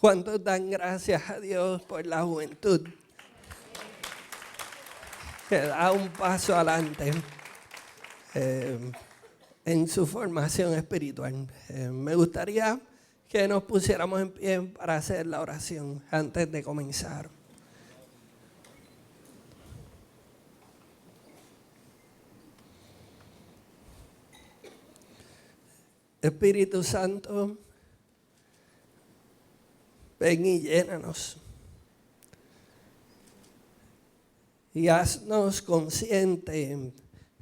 ¿Cuántos dan gracias a Dios por la juventud que da un paso adelante en su formación espiritual? Me gustaría que nos pusiéramos en pie para hacer la oración antes de comenzar. Espíritu Santo, ven y llénanos. Y haznos conscientes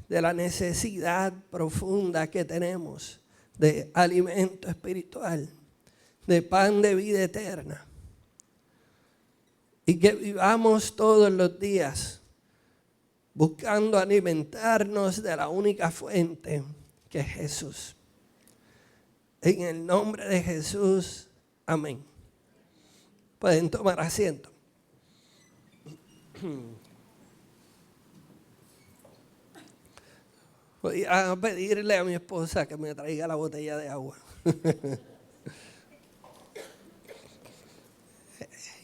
de la necesidad profunda que tenemos de alimento espiritual, de pan de vida eterna. Y que vivamos todos los días buscando alimentarnos de la única fuente que es Jesús. En el nombre de Jesús, amén. Pueden tomar asiento. Voy a pedirle a mi esposa que me traiga la botella de agua.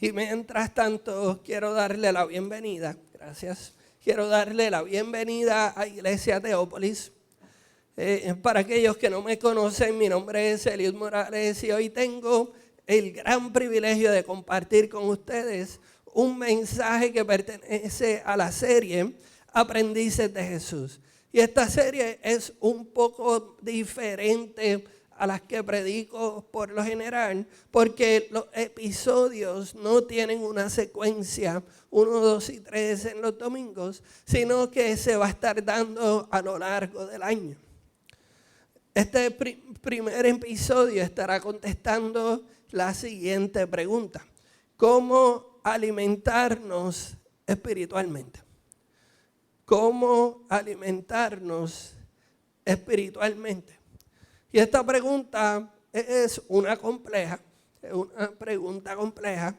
Y mientras tanto, quiero darle la bienvenida. Gracias. Quiero darle la bienvenida a Iglesia Teópolis. Para aquellos que no me conocen, mi nombre es Eliud Morales y hoy tengo el gran privilegio de compartir con ustedes un mensaje que pertenece a la serie Aprendices de Jesús. Y esta serie es un poco diferente a las que predico por lo general, porque los episodios no tienen una secuencia 1, 2 y 3 en los domingos, sino que se va a estar dando a lo largo del año. Este primer episodio estará contestando la siguiente pregunta: ¿cómo alimentarnos espiritualmente? ¿Cómo alimentarnos espiritualmente? Y esta pregunta es una pregunta compleja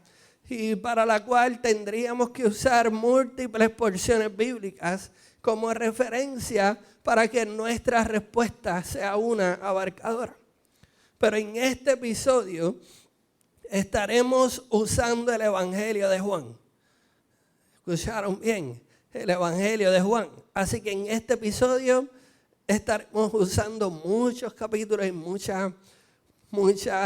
y para la cual tendríamos que usar múltiples porciones bíblicas como referencia para que nuestra respuesta sea una abarcadora. Pero en este episodio estaremos usando el Evangelio de Juan. ¿Escucharon bien? El Evangelio de Juan. Así que en este episodio estaremos usando muchos capítulos y muchas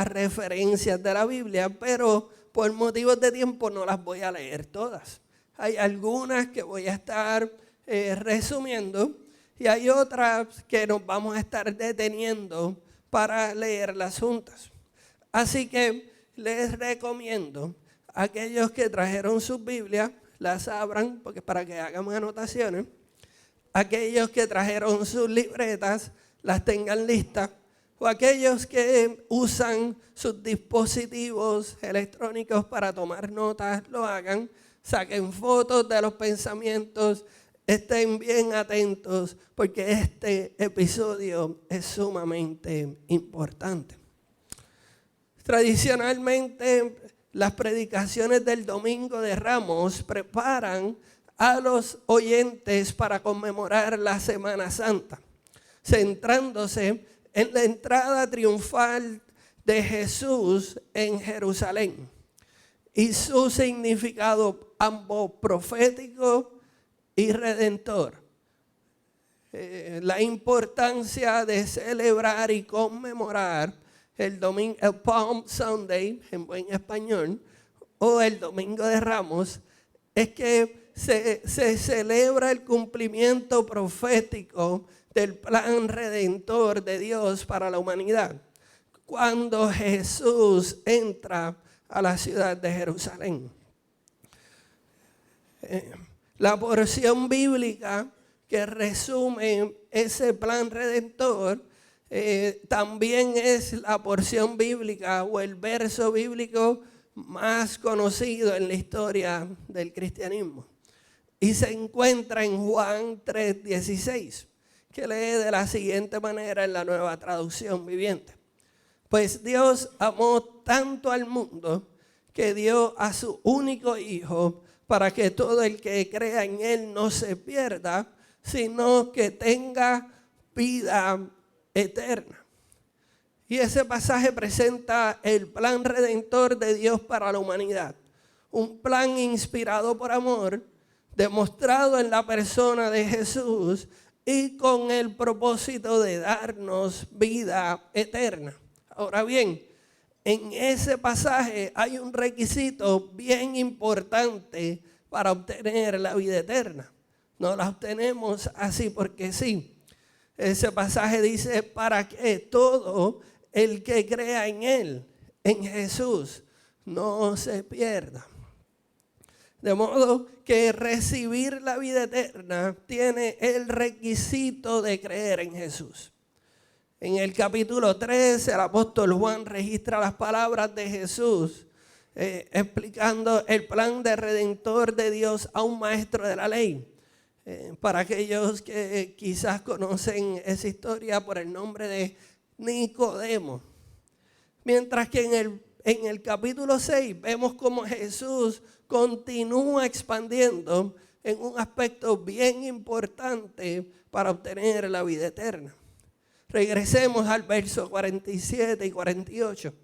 referencias de la Biblia, pero por motivos de tiempo no las voy a leer todas. Hay algunas que voy a estar resumiendo y hay otras que nos vamos a estar deteniendo para leerlas juntas. Así que les recomiendo a aquellos que trajeron sus Biblias, las abran porque para que hagamos anotaciones. Aquellos que trajeron sus libretas, las tengan listas. O aquellos que usan sus dispositivos electrónicos para tomar notas, lo hagan. Saquen fotos de los pensamientos. Estén bien atentos porque este episodio es sumamente importante. Tradicionalmente, las predicaciones del Domingo de Ramos preparan a los oyentes para conmemorar la Semana Santa, centrándose en la entrada triunfal de Jesús en Jerusalén y su significado ambos profético y redentor. La importancia de celebrar y conmemorar el Palm Sunday en buen español o el Domingo de Ramos es que se celebra el cumplimiento profético del plan redentor de Dios para la humanidad cuando Jesús entra a la ciudad de Jerusalén. La porción bíblica que resume ese plan redentor también es la porción bíblica o el verso bíblico más conocido en la historia del cristianismo. Y se encuentra en Juan 3:16, que lee de la siguiente manera en la Nueva Traducción Viviente. Pues Dios amó tanto al mundo que dio a su único Hijo para que todo el que crea en Él no se pierda, sino que tenga vida eterna. Y ese pasaje presenta el plan redentor de Dios para la humanidad. Un plan inspirado por amor, demostrado en la persona de Jesús y con el propósito de darnos vida eterna. Ahora bien, en ese pasaje hay un requisito bien importante para obtener la vida eterna. No la obtenemos así porque sí. Ese pasaje dice, para que todo el que crea en Él, en Jesús, no se pierda. De modo que recibir la vida eterna tiene el requisito de creer en Jesús. En el capítulo 3, el apóstol Juan registra las palabras de Jesús, explicando el plan de redentor de Dios a un maestro de la ley. Para aquellos que quizás conocen esa historia por el nombre de Nicodemo. Mientras que en el capítulo 6 vemos cómo Jesús continúa expandiendo en un aspecto bien importante para obtener la vida eterna. Regresemos al verso 47 y 48.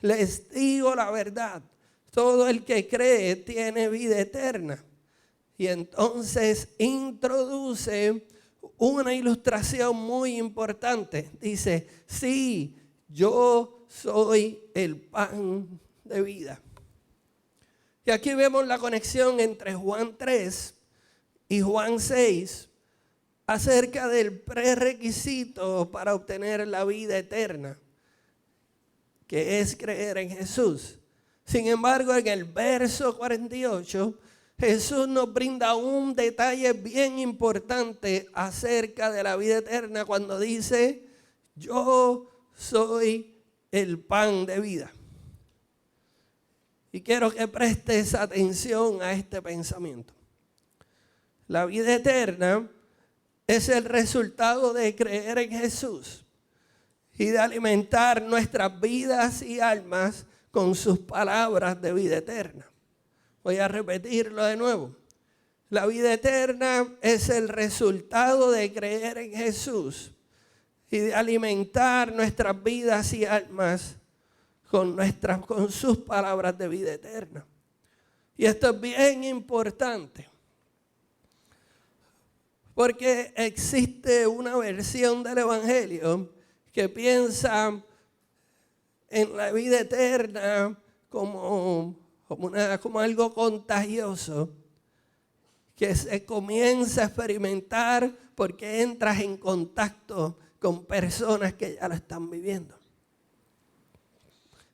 Les digo la verdad, todo el que cree tiene vida eterna. Y entonces introduce una ilustración muy importante. Dice, sí, yo soy el pan de vida. Y aquí vemos la conexión entre Juan 3 y Juan 6 acerca del prerequisito para obtener la vida eterna, que es creer en Jesús. Sin embargo, en el verso 48, Jesús nos brinda un detalle bien importante acerca de la vida eterna cuando dice, yo soy el pan de vida. Y quiero que prestes atención a este pensamiento. La vida eterna es el resultado de creer en Jesús y de alimentar nuestras vidas y almas con sus palabras de vida eterna. Voy a repetirlo de nuevo. La vida eterna es el resultado de creer en Jesús y de alimentar nuestras vidas y almas con sus palabras de vida eterna. Y esto es bien importante, porque existe una versión del Evangelio que piensa en la vida eterna como algo contagioso que se comienza a experimentar porque entras en contacto con personas que ya lo están viviendo.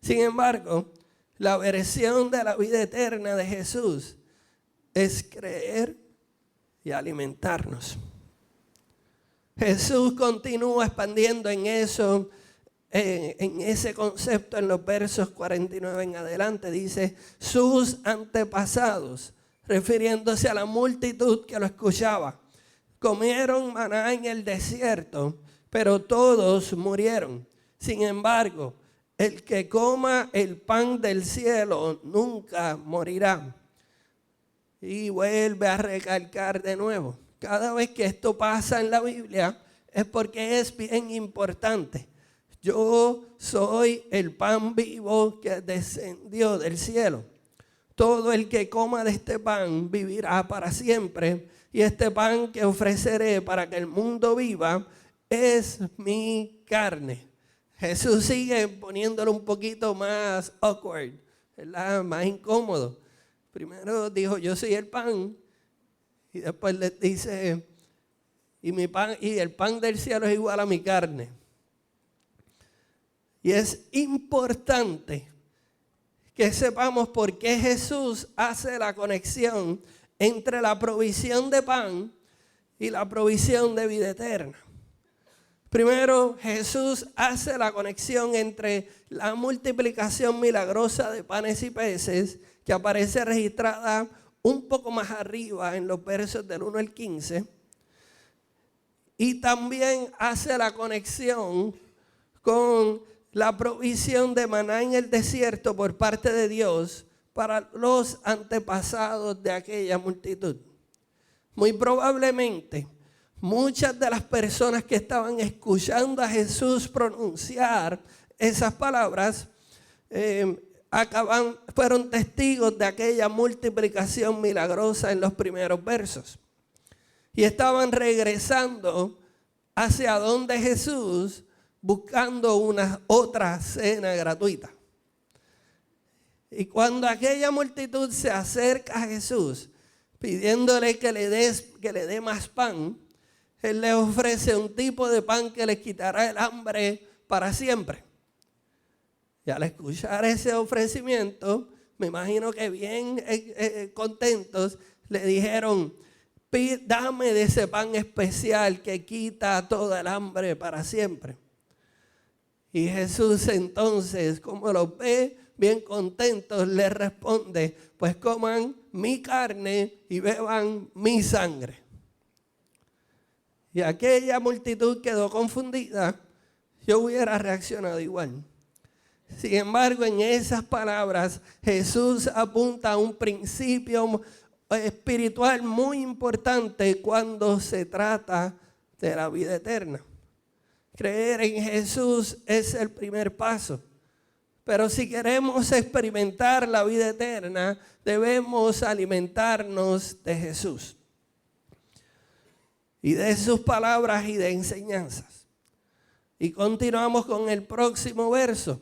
Sin embargo, la versión de la vida eterna de Jesús es creer y alimentarnos. Jesús continúa expandiendo en eso, en ese concepto en los versos 49 en adelante. Dice, sus antepasados, refiriéndose a la multitud que lo escuchaba, comieron maná en el desierto, pero todos murieron. Sin embargo, el que coma el pan del cielo nunca morirá. Y vuelve a recalcar de nuevo. Cada vez que esto pasa en la Biblia es porque es bien importante. Yo soy el pan vivo que descendió del cielo. Todo el que coma de este pan vivirá para siempre. Y este pan que ofreceré para que el mundo viva es mi carne. Jesús sigue poniéndolo un poquito más awkward, ¿verdad? Más incómodo. Primero dijo, yo soy el pan. Y después les dice, y el pan del cielo es igual a mi carne. Y es importante que sepamos por qué Jesús hace la conexión entre la provisión de pan y la provisión de vida eterna. Primero, Jesús hace la conexión entre la multiplicación milagrosa de panes y peces, que aparece registrada un poco más arriba en los versos del 1 al 15, y también hace la conexión con la provisión de maná en el desierto por parte de Dios para los antepasados de aquella multitud. Muy probablemente, muchas de las personas que estaban escuchando a Jesús pronunciar esas palabras fueron testigos de aquella multiplicación milagrosa en los primeros versos. Y estaban regresando hacia donde Jesús, buscando una otra cena gratuita. Y cuando aquella multitud se acerca a Jesús, pidiéndole que le dé más pan, Él les ofrece un tipo de pan que les quitará el hambre para siempre. Y al escuchar ese ofrecimiento, me imagino que bien contentos, le dijeron: dame de ese pan especial que quita toda el hambre para siempre. Y Jesús entonces, como los ve bien contentos, les responde: pues coman mi carne y beban mi sangre. Y aquella multitud quedó confundida. Yo hubiera reaccionado igual. Sin embargo, en esas palabras, Jesús apunta a un principio espiritual muy importante cuando se trata de la vida eterna. Creer en Jesús es el primer paso. Pero si queremos experimentar la vida eterna, debemos alimentarnos de Jesús y de sus palabras y de enseñanzas. Y continuamos con el próximo verso,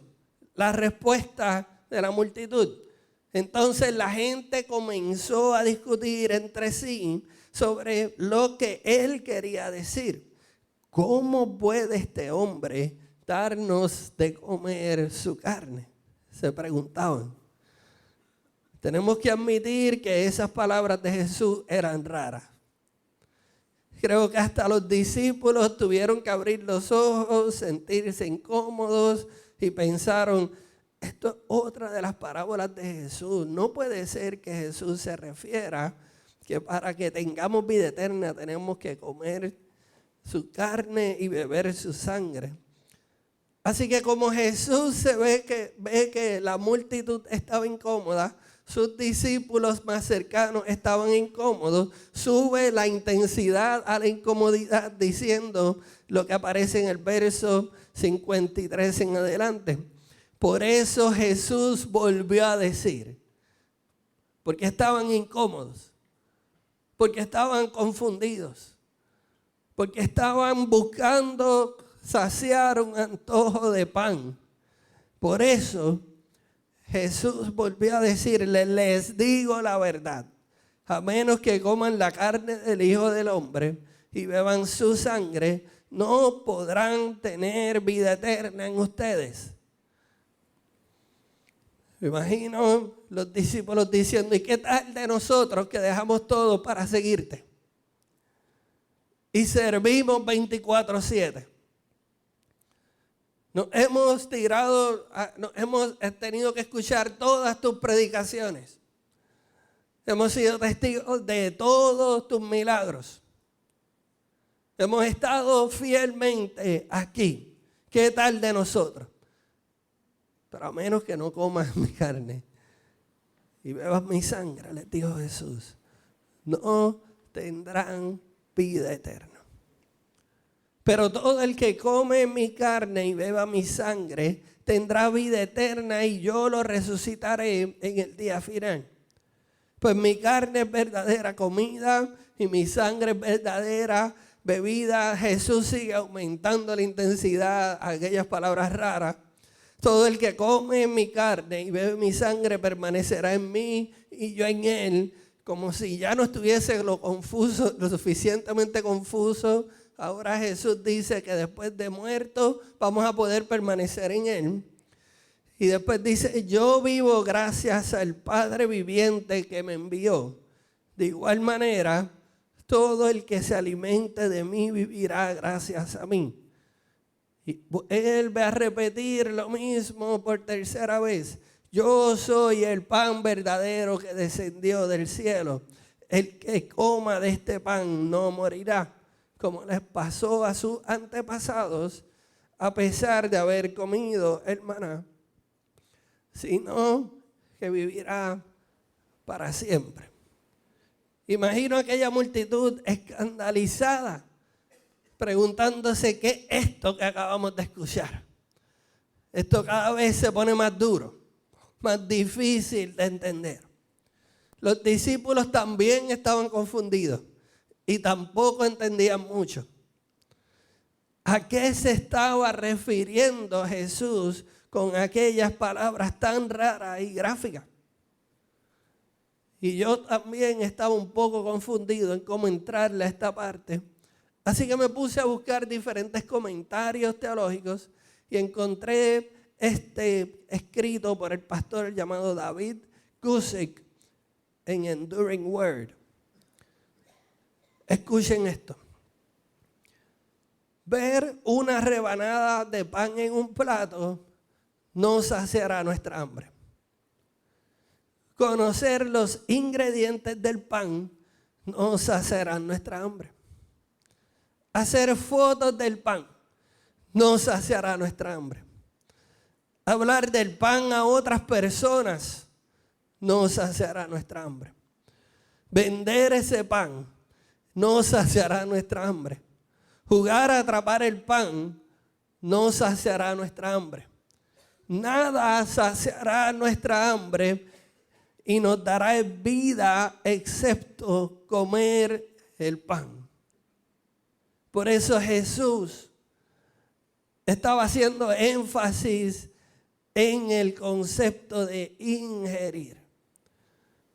la respuesta de la multitud. Entonces la gente comenzó a discutir entre sí sobre lo que él quería decir. ¿Cómo puede este hombre darnos de comer su carne? Se preguntaban. Tenemos que admitir que esas palabras de Jesús eran raras. Creo que hasta los discípulos tuvieron que abrir los ojos, sentirse incómodos y pensaron: esto es otra de las parábolas de Jesús. No puede ser que Jesús se refiera que para que tengamos vida eterna tenemos que comer su carne y beber su sangre. Así que como Jesús ve que la multitud estaba incómoda, sus discípulos más cercanos estaban incómodos, sube la intensidad a la incomodidad diciendo lo que aparece en el verso 53 en adelante. Por eso Jesús volvió a decir, porque estaban incómodos, porque estaban confundidos, porque estaban buscando saciar un antojo de pan. Por eso Jesús volvió a decirle: les digo la verdad, a menos que coman la carne del Hijo del Hombre y beban su sangre, no podrán tener vida eterna en ustedes. Me imagino los discípulos diciendo: ¿y qué tal de nosotros que dejamos todo para seguirte? Y servimos 24/7. Nos hemos tenido que escuchar todas tus predicaciones. Hemos sido testigos de todos tus milagros. Hemos estado fielmente aquí. ¿Qué tal de nosotros? Pero a menos que no comas mi carne y bebas mi sangre, les dijo Jesús, no tendrán vida eterna. Pero todo el que come mi carne y beba mi sangre tendrá vida eterna y yo lo resucitaré en el día final. Pues mi carne es verdadera comida y mi sangre es verdadera bebida. Jesús sigue aumentando la intensidad a aquellas palabras raras. Todo el que come mi carne y bebe mi sangre permanecerá en mí y yo en él. Como si ya no estuviese lo suficientemente confuso. Ahora Jesús dice que después de muerto vamos a poder permanecer en él. Y después dice: yo vivo gracias al Padre viviente que me envió. De igual manera, todo el que se alimente de mí vivirá gracias a mí. Y él va a repetir lo mismo por tercera vez. Yo soy el pan verdadero que descendió del cielo. El que coma de este pan no morirá, como les pasó a sus antepasados, a pesar de haber comido el maná, sino que vivirá para siempre. Imagino aquella multitud escandalizada, preguntándose: ¿qué es esto que acabamos de escuchar? esto cada vez se pone más duro, más difícil de entender. Los discípulos también estaban confundidos y tampoco entendían mucho. ¿A qué se estaba refiriendo Jesús con aquellas palabras tan raras y gráficas? Y yo también estaba un poco confundido en cómo entrarle a esta parte. Así que me puse a buscar diferentes comentarios teológicos y encontré este escrito por el pastor llamado David Guzik en Enduring Word. Escuchen esto. Ver una rebanada de pan en un plato no saciará nuestra hambre. Conocer los ingredientes del pan no saciará nuestra hambre. Hacer fotos del pan no saciará nuestra hambre. Hablar del pan a otras personas no saciará nuestra hambre. Vender ese pan no saciará nuestra hambre. Jugar a atrapar el pan no saciará nuestra hambre. Nada saciará nuestra hambre y nos dará vida excepto comer el pan. Por eso Jesús estaba haciendo énfasis en el concepto de ingerir.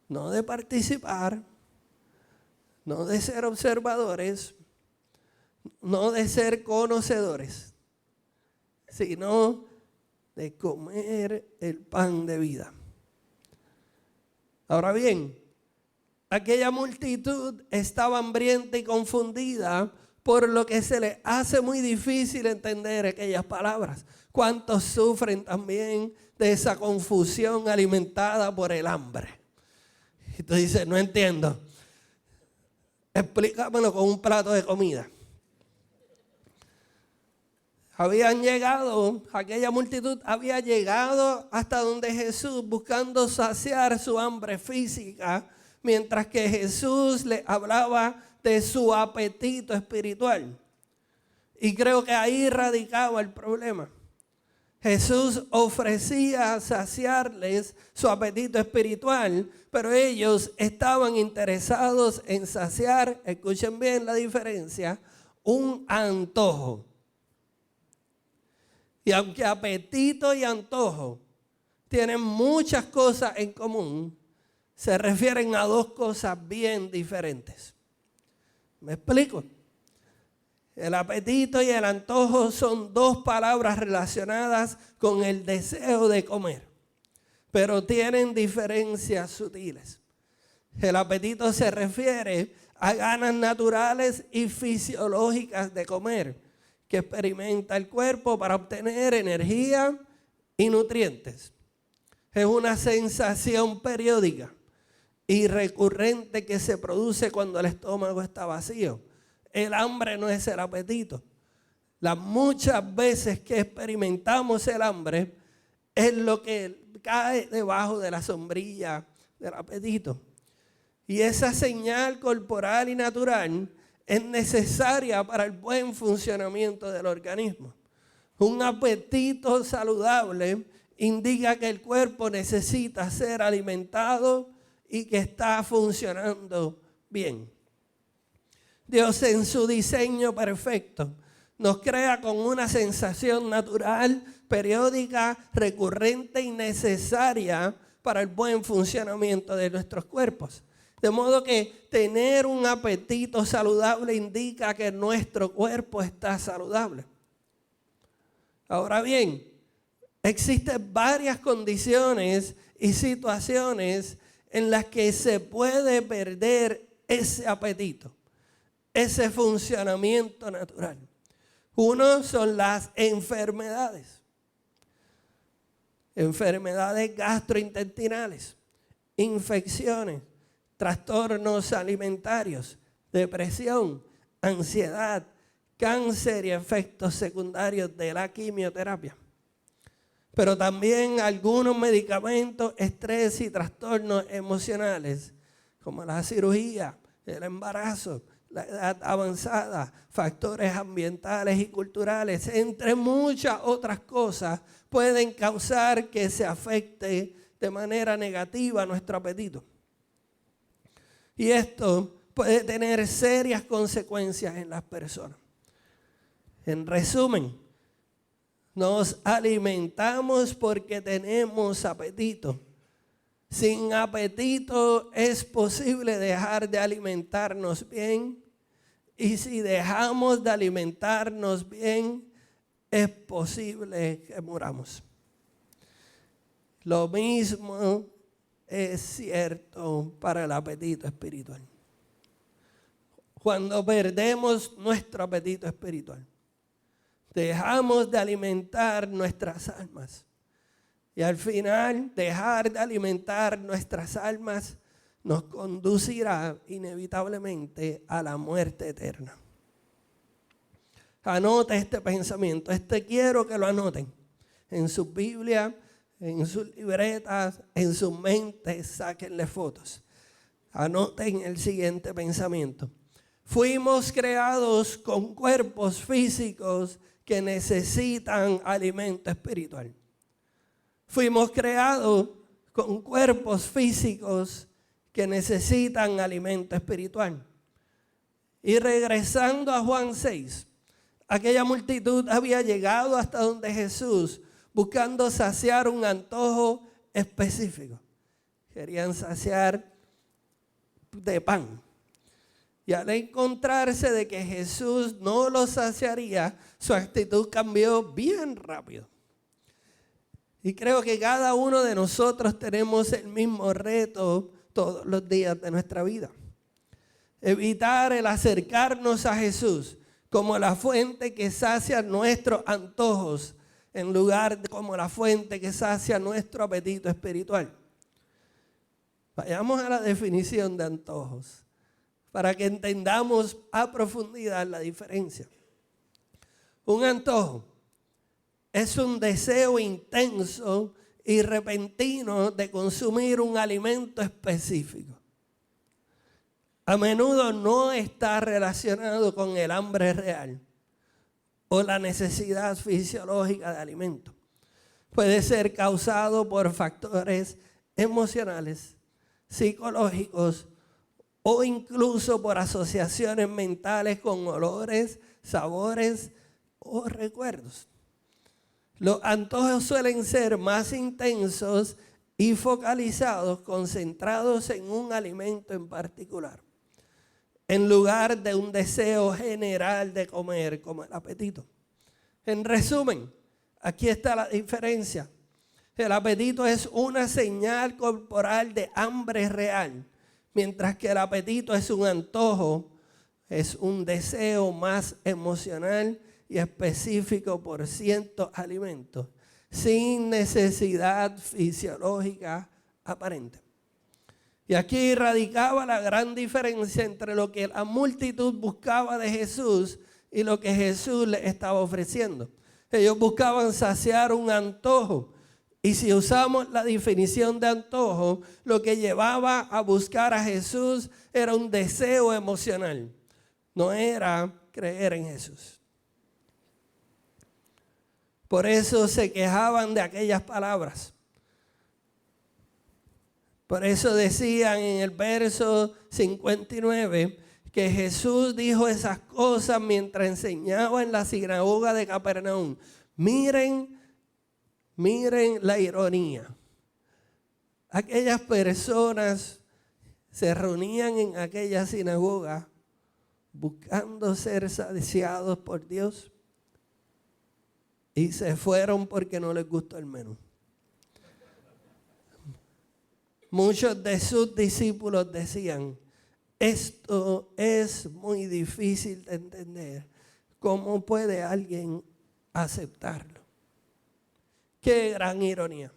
No de participar, no de ser observadores, no de ser conocedores, sino de comer el pan de vida. Ahora bien, aquella multitud estaba hambrienta y confundida, por lo que se les hace muy difícil entender aquellas palabras. ¿Cuántos sufren también de esa confusión alimentada por el hambre? Y tú dices, no entiendo. Explícamelo con un plato de comida. Aquella multitud había llegado hasta donde Jesús buscando saciar su hambre física, mientras que Jesús les hablaba de su apetito espiritual. Y creo que ahí radicaba el problema. Jesús ofrecía saciarles su apetito espiritual, pero ellos estaban interesados en saciar, escuchen bien la diferencia, un antojo. Y aunque apetito y antojo tienen muchas cosas en común, se refieren a dos cosas bien diferentes. ¿Me explico? El apetito y el antojo son dos palabras relacionadas con el deseo de comer, pero tienen diferencias sutiles. El apetito se refiere a ganas naturales y fisiológicas de comer que experimenta el cuerpo para obtener energía y nutrientes. Es una sensación periódica y recurrente que se produce cuando el estómago está vacío. El hambre no es el apetito. Las muchas veces que experimentamos el hambre es lo que cae debajo de la sombrilla del apetito. Y esa señal corporal y natural es necesaria para el buen funcionamiento del organismo. Un apetito saludable indica que el cuerpo necesita ser alimentado y que está funcionando bien. Dios en su diseño perfecto nos crea con una sensación natural, periódica, recurrente y necesaria para el buen funcionamiento de nuestros cuerpos. De modo que tener un apetito saludable indica que nuestro cuerpo está saludable. Ahora bien, existen varias condiciones y situaciones en las que se puede perder ese apetito, ese funcionamiento natural. Uno son las enfermedades. Enfermedades gastrointestinales, infecciones, trastornos alimentarios, depresión, ansiedad, cáncer y efectos secundarios de la quimioterapia. Pero también algunos medicamentos, estrés y trastornos emocionales, como la cirugía, el embarazo, la edad avanzada, factores ambientales y culturales, entre muchas otras cosas, pueden causar que se afecte de manera negativa nuestro apetito. Y esto puede tener serias consecuencias en las personas. En resumen, nos alimentamos porque tenemos apetito. Sin apetito es posible dejar de alimentarnos bien. Y si dejamos de alimentarnos bien, es posible que muramos. Lo mismo es cierto para el apetito espiritual. Cuando perdemos nuestro apetito espiritual, dejamos de alimentar nuestras almas. Y al final, dejar de alimentar nuestras almas nos conducirá inevitablemente a la muerte eterna. Anota este pensamiento. Quiero que lo anoten en su Biblia, en sus libretas, en sus mentes, sáquenle fotos. Anoten el siguiente pensamiento. Fuimos creados con cuerpos físicos que necesitan alimento espiritual. Fuimos creados con cuerpos físicos que necesitan alimento espiritual. Y regresando a Juan 6, aquella multitud había llegado hasta donde Jesús buscando saciar un antojo específico. Querían saciar de pan. Y al encontrarse de que Jesús no los saciaría, su actitud cambió bien rápido. Y creo que cada uno de nosotros tenemos el mismo reto todos los días de nuestra vida. Evitar el acercarnos a Jesús como la fuente que sacia nuestros antojos, en lugar de como la fuente que sacia nuestro apetito espiritual. Vayamos a la definición de antojos, para que entendamos a profundidad la diferencia. Un antojo es un deseo intenso y repentino de consumir un alimento específico. A menudo no está relacionado con el hambre real o la necesidad fisiológica de alimento. Puede ser causado por factores emocionales, psicológicos o incluso por asociaciones mentales con olores, sabores o recuerdos. Los antojos suelen ser más intensos y focalizados, concentrados en un alimento en particular, en lugar de un deseo general de comer, como el apetito. En resumen, aquí está la diferencia. El apetito es una señal corporal de hambre real, mientras que el apetito es un antojo, es un deseo más emocional y específico por ciertos alimentos, sin necesidad fisiológica aparente. Y aquí radicaba la gran diferencia entre lo que la multitud buscaba de Jesús y lo que Jesús les estaba ofreciendo. Ellos buscaban saciar un antojo. Y si usamos la definición de antojo, lo que llevaba a buscar a Jesús era un deseo emocional. No era creer en Jesús. Por eso se quejaban de aquellas palabras. Por eso decían en el verso 59 que Jesús dijo esas cosas mientras enseñaba en la sinagoga de Capernaum. Miren la ironía. Aquellas personas se reunían en aquella sinagoga buscando ser saciados por Dios y se fueron porque no les gustó el menú. Muchos de sus discípulos decían, esto es muy difícil de entender. ¿Cómo puede alguien aceptarlo? Qué gran ironía.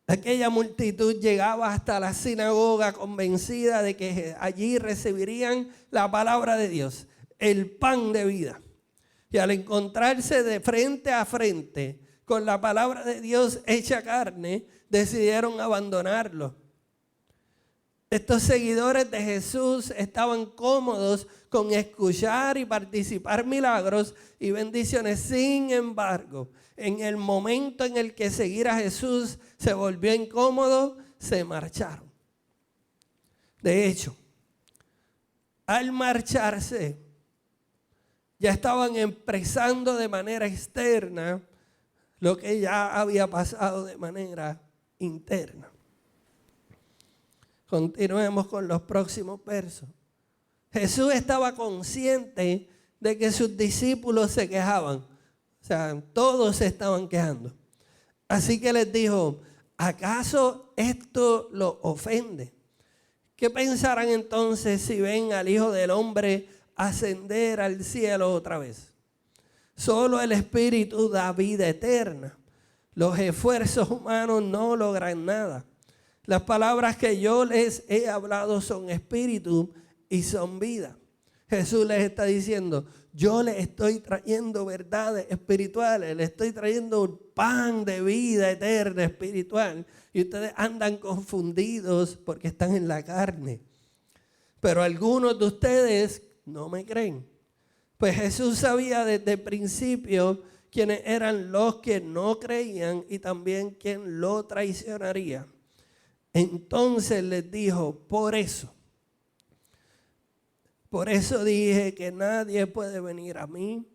Aquella multitud llegaba hasta la sinagoga convencida de que allí recibirían la palabra de Dios, el pan de vida. Y al encontrarse de frente a frente con la palabra de Dios hecha carne, decidieron abandonarlo. Estos seguidores de Jesús estaban cómodos con escuchar y participar milagros y bendiciones. Sin embargo, en el momento en el que seguir a Jesús se volvió incómodo, se marcharon. De hecho, al marcharse, ya estaban expresando de manera externa lo que ya había pasado de manera interna. Continuemos con los próximos versos. Jesús estaba consciente de que sus discípulos se quejaban. O sea, todos se estaban quejando. Así que les dijo, ¿acaso esto los ofende? ¿Qué pensarán entonces si ven al Hijo del Hombre ascender al cielo otra vez? Solo el Espíritu da vida eterna. Los esfuerzos humanos no logran nada. Las palabras que yo les he hablado son espíritu y son vida. Jesús les está diciendo, yo les estoy trayendo verdades espirituales, les estoy trayendo un pan de vida eterna espiritual. Y ustedes andan confundidos porque están en la carne. Pero algunos de ustedes no me creen. Pues Jesús sabía desde el principio quiénes eran los que no creían y también quién lo traicionaría. Entonces les dijo, por eso dije que nadie puede venir a mí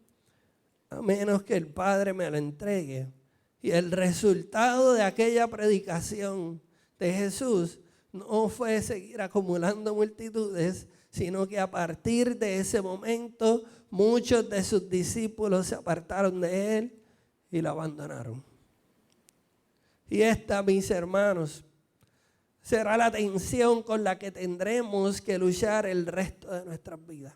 a menos que el Padre me lo entregue. Y el resultado de aquella predicación de Jesús no fue seguir acumulando multitudes, sino que a partir de ese momento muchos de sus discípulos se apartaron de él y lo abandonaron. Y esta, mis hermanos, será la tensión con la que tendremos que luchar el resto de nuestras vidas.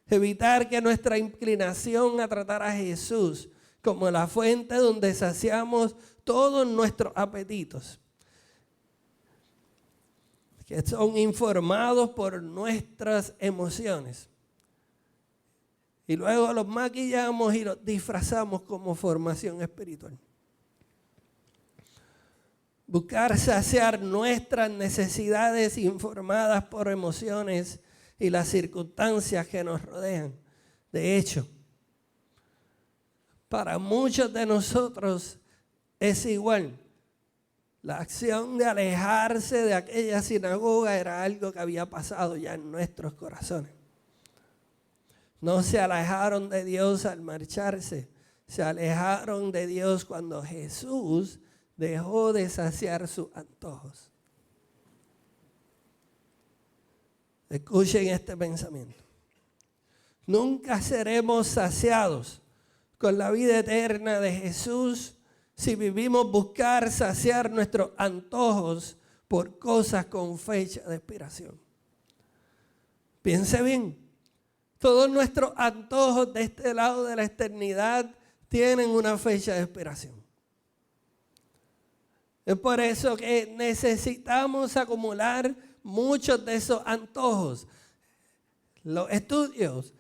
Evitar que nuestra inclinación a tratar a Jesús como la fuente donde saciamos todos nuestros apetitos, que son informados por nuestras emociones, y luego los maquillamos y los disfrazamos como formación espiritual. Buscar saciar nuestras necesidades informadas por emociones y las circunstancias que nos rodean. De hecho, para muchos de nosotros es igual. La acción de alejarse de aquella sinagoga era algo que había pasado ya en nuestros corazones. No se alejaron de Dios al marcharse, se alejaron de Dios cuando Jesús dejó de saciar sus antojos. Escuchen este pensamiento. Nunca seremos saciados con la vida eterna de Jesús si vivimos buscar saciar nuestros antojos por cosas con fecha de expiración. Piense bien, todos nuestros antojos de este lado de la eternidad tienen una fecha de expiración. Es por eso que necesitamos acumular muchos de esos antojos. Los estudios,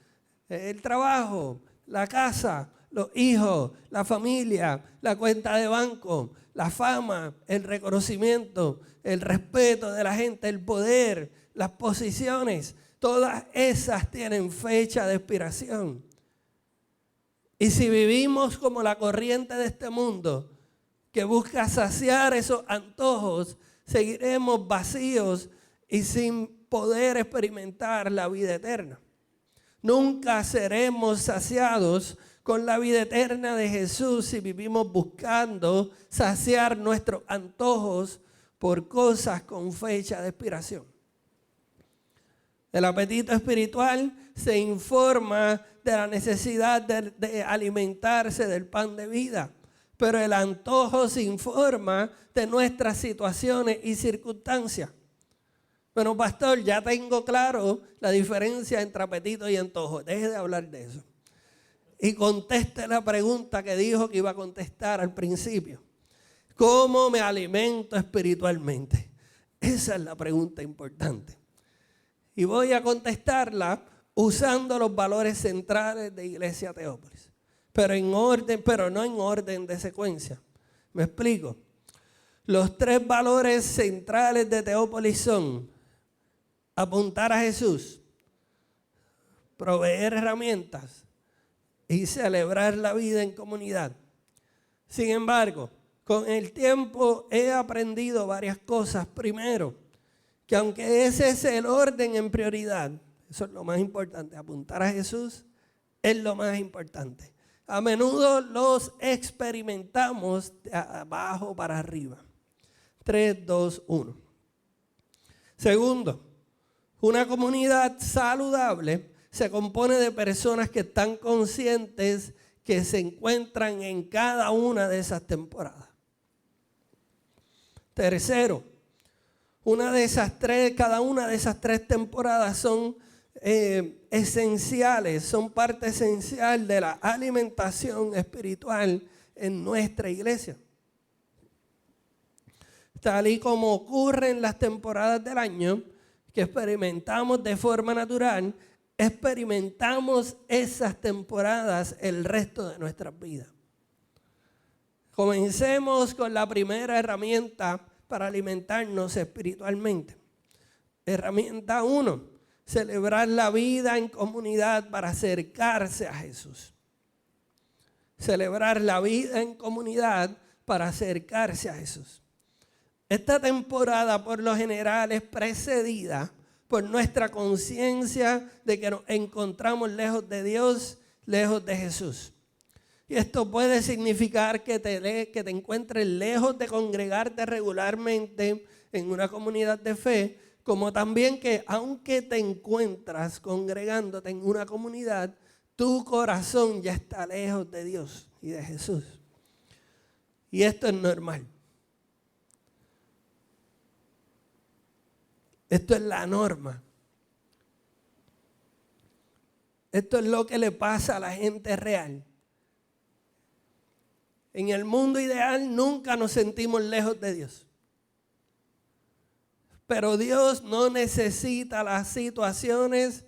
el trabajo, la casa, los hijos, la familia, la cuenta de banco, la fama, el reconocimiento, el respeto de la gente, el poder, las posiciones. Todas esas tienen fecha de expiración. Y si vivimos como la corriente de este mundo, que busca saciar esos antojos, seguiremos vacíos y sin poder experimentar la vida eterna. Nunca seremos saciados con la vida eterna de Jesús si vivimos buscando saciar nuestros antojos por cosas con fecha de expiración. El apetito espiritual se informa de la necesidad de alimentarse del pan de vida. Pero el antojo se informa de nuestras situaciones y circunstancias. Bueno, pastor, ya tengo claro la diferencia entre apetito y antojo. Deje de hablar de eso. Y conteste la pregunta que dijo que iba a contestar al principio. ¿Cómo me alimento espiritualmente? Esa es la pregunta importante. Y voy a contestarla usando los valores centrales de Iglesia Teópolis. Pero no en orden de secuencia. ¿Me explico? Los tres valores centrales de Teópolis son apuntar a Jesús, proveer herramientas y celebrar la vida en comunidad. Sin embargo, con el tiempo he aprendido varias cosas. Primero, que aunque ese es el orden en prioridad, eso es lo más importante, apuntar a Jesús es lo más importante. A menudo los experimentamos de abajo para arriba. 3, 2, 1. Segundo, una comunidad saludable se compone de personas que están conscientes que se encuentran en cada una de esas temporadas. Tercero, cada una de esas 3 temporadas son esenciales, son parte esencial de la alimentación espiritual en nuestra iglesia. Tal y como ocurre en las temporadas del año que experimentamos de forma natural, experimentamos esas temporadas el resto de nuestras vidas. Comencemos con la primera herramienta para alimentarnos espiritualmente. Herramienta 1, celebrar la vida en comunidad para acercarse a Jesús. Celebrar la vida en comunidad para acercarse a Jesús. Esta temporada por lo general es precedida por nuestra conciencia de que nos encontramos lejos de Dios, lejos de Jesús. Y esto puede significar que te encuentres lejos de congregarte regularmente en una comunidad de fe, como también que aunque te encuentras congregándote en una comunidad, tu corazón ya está lejos de Dios y de Jesús. Y esto es normal. Esto es la norma. Esto es lo que le pasa a la gente real. En el mundo ideal nunca nos sentimos lejos de Dios. Pero Dios no necesita las situaciones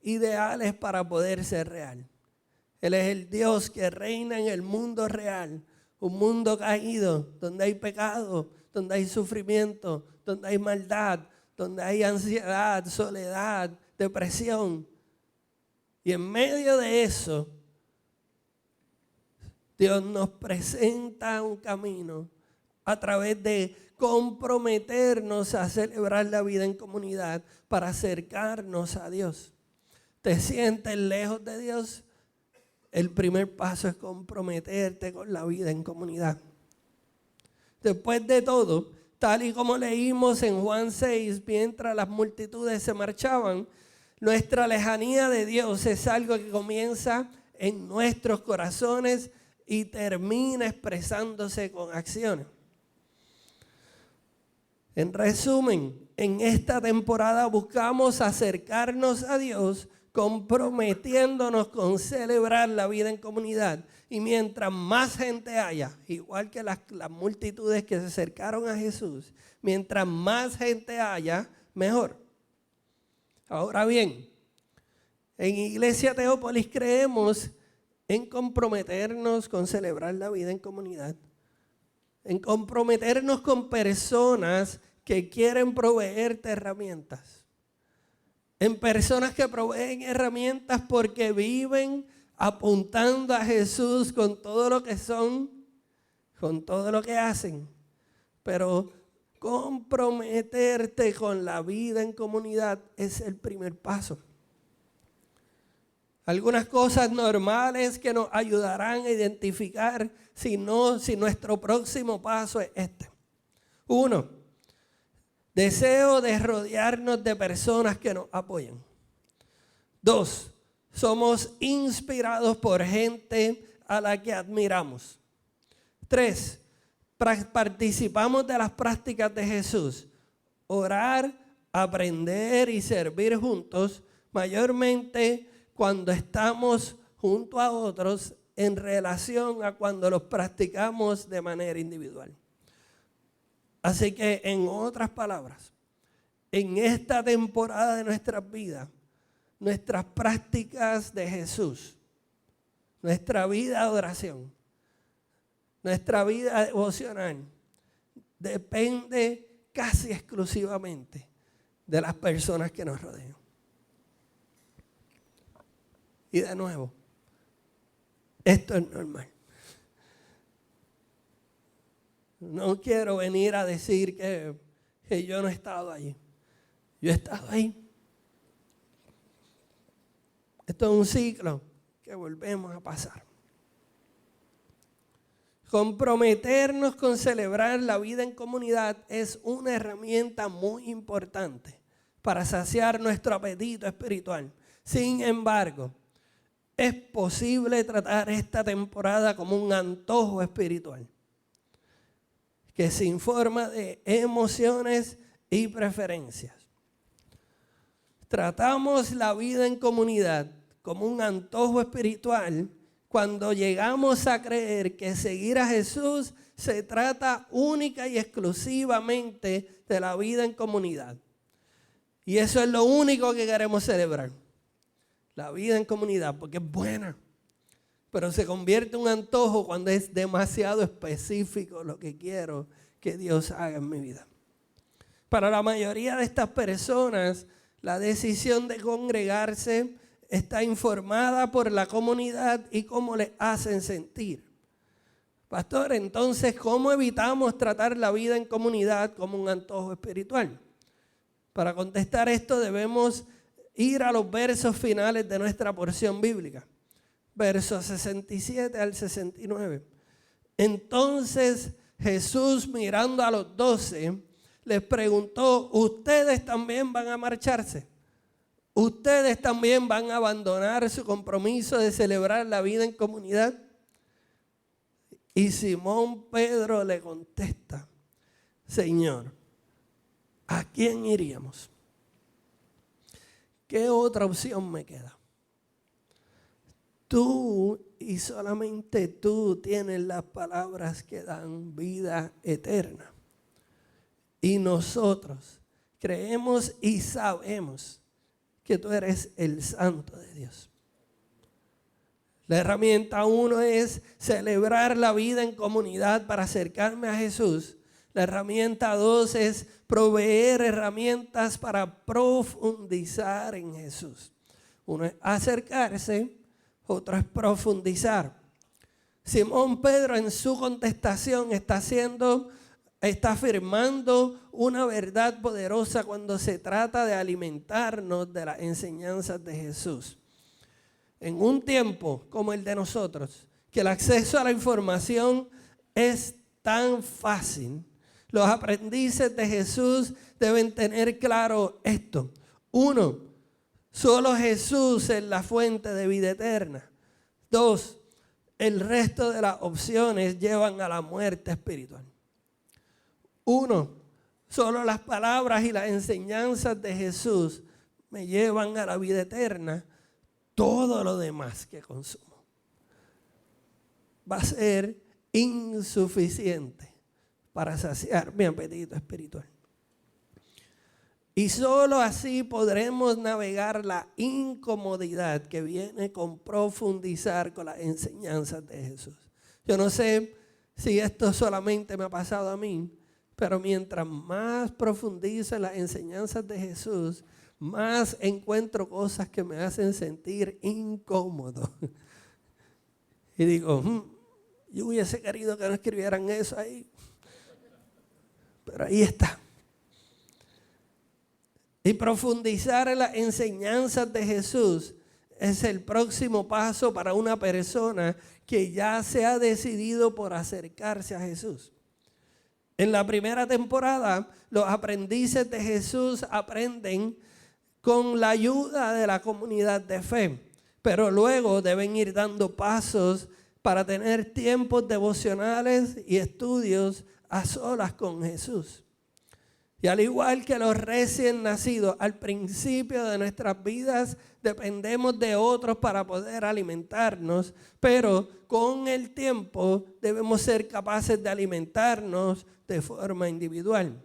ideales para poder ser real. Él es el Dios que reina en el mundo real, un mundo caído, donde hay pecado, donde hay sufrimiento, donde hay maldad, donde hay ansiedad, soledad, depresión. Y en medio de eso, Dios nos presenta un camino a través de comprometernos a celebrar la vida en comunidad para acercarnos a Dios. ¿Te sientes lejos de Dios? El primer paso es comprometerte con la vida en comunidad. Después de todo, tal y como leímos en Juan 6, mientras las multitudes se marchaban, nuestra lejanía de Dios es algo que comienza en nuestros corazones y termina expresándose con acciones. En resumen, en esta temporada buscamos acercarnos a Dios comprometiéndonos con celebrar la vida en comunidad. Y mientras más gente haya, igual que las multitudes que se acercaron a Jesús, mientras más gente haya, mejor. Ahora bien, en Iglesia Teópolis creemos en comprometernos con celebrar la vida en comunidad, en comprometernos con personas que quieren proveerte herramientas, en personas que proveen herramientas porque viven apuntando a Jesús con todo lo que son, con todo lo que hacen, pero comprometerte con la vida en comunidad es el primer paso. Algunas cosas normales que nos ayudarán a identificar si nuestro próximo paso es este. 1, deseo de rodearnos de personas que nos apoyen. 2, somos inspirados por gente a la que admiramos. 3, participamos de las prácticas de Jesús. Orar, aprender y servir juntos, mayormente cuando estamos junto a otros en relación a cuando los practicamos de manera individual. Así que, en otras palabras, en esta temporada de nuestras vidas, nuestras prácticas de Jesús, nuestra vida de oración, nuestra vida devocional, depende casi exclusivamente de las personas que nos rodean. Y de nuevo, esto es normal. No quiero venir a decir que yo no he estado allí. Yo he estado ahí. Esto es un ciclo que volvemos a pasar. Comprometernos con celebrar la vida en comunidad es una herramienta muy importante para saciar nuestro apetito espiritual. Sin embargo, es posible tratar esta temporada como un antojo espiritual que se informa de emociones y preferencias. Tratamos la vida en comunidad como un antojo espiritual cuando llegamos a creer que seguir a Jesús se trata única y exclusivamente de la vida en comunidad. Y eso es lo único que queremos celebrar. La vida en comunidad, porque es buena. Pero se convierte en un antojo cuando es demasiado específico lo que quiero que Dios haga en mi vida. Para la mayoría de estas personas, la decisión de congregarse está informada por la comunidad y cómo les hacen sentir. Pastor, entonces, ¿cómo evitamos tratar la vida en comunidad como un antojo espiritual? Para contestar esto debemos ir a los versos finales de nuestra porción bíblica. Versos 67 al 69. Entonces Jesús, mirando a los 12, les preguntó, ¿ustedes también van a marcharse? ¿Ustedes también van a abandonar su compromiso de celebrar la vida en comunidad? Y Simón Pedro le contesta, Señor, ¿a quién iríamos? ¿Qué otra opción me queda? Tú y solamente tú tienes las palabras que dan vida eterna. Y nosotros creemos y sabemos que tú eres el Santo de Dios. La herramienta 1 es celebrar la vida en comunidad para acercarme a Jesús. La herramienta 2 es proveer herramientas para profundizar en Jesús. Uno es acercarse, otro es profundizar. Simón Pedro en su contestación está afirmando una verdad poderosa cuando se trata de alimentarnos de las enseñanzas de Jesús. En un tiempo como el de nosotros, que el acceso a la información es tan fácil, los aprendices de Jesús deben tener claro esto. 1, solo Jesús es la fuente de vida eterna. 2, el resto de las opciones llevan a la muerte espiritual. 1, solo las palabras y las enseñanzas de Jesús me llevan a la vida eterna. Todo lo demás que consumo va a ser insuficiente para saciar mi apetito espiritual. Y solo así podremos navegar la incomodidad que viene con profundizar con las enseñanzas de Jesús. Yo no sé si esto solamente me ha pasado a mí, pero mientras más profundizo en las enseñanzas de Jesús, más encuentro cosas que me hacen sentir incómodo. Y digo, yo hubiese querido que no escribieran eso ahí. Pero ahí está. Y profundizar en las enseñanzas de Jesús es el próximo paso para una persona que ya se ha decidido por acercarse a Jesús. En la primera temporada, los aprendices de Jesús aprenden con la ayuda de la comunidad de fe, pero luego deben ir dando pasos para tener tiempos devocionales y estudios a solas con Jesús. Y al igual que los recién nacidos, al principio de nuestras vidas dependemos de otros para poder alimentarnos, pero con el tiempo debemos ser capaces de alimentarnos de forma individual.